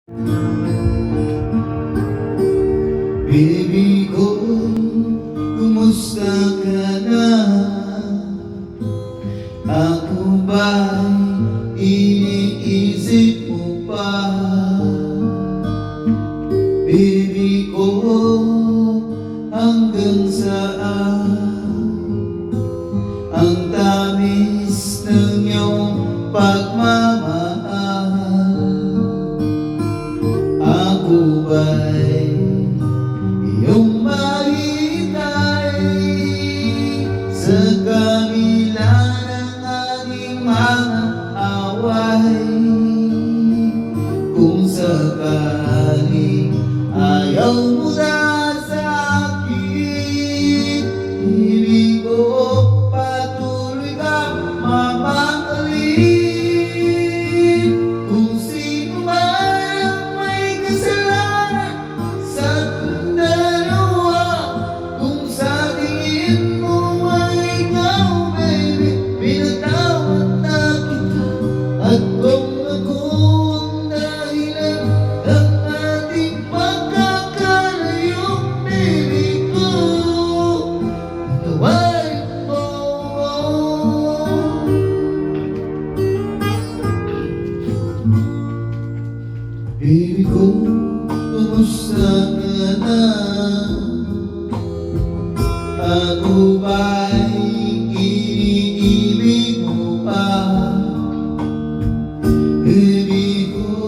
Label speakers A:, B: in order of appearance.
A: Baby ko, kumusta ka na? Ako ba'y iniisip mo pa? Baby ko, hanggang saan ang tamis ng iyong pagmamahal? Ako ba'y iyong mahintay sa kabila ng ating mga away? Kung sakaling ayaw mo na sa akin, ibig ko patuloy kang mamahalin. Kung sino man ang may kasalanan sa ating dalawa, kung sa tingin mo ay ikaw, baby, pinatawad na kita. At kung ako ang dahilan ng ating pagkakalayo, baby ko, patawarin mo ako. Baby ko, kumusta ka na? Ako ba'y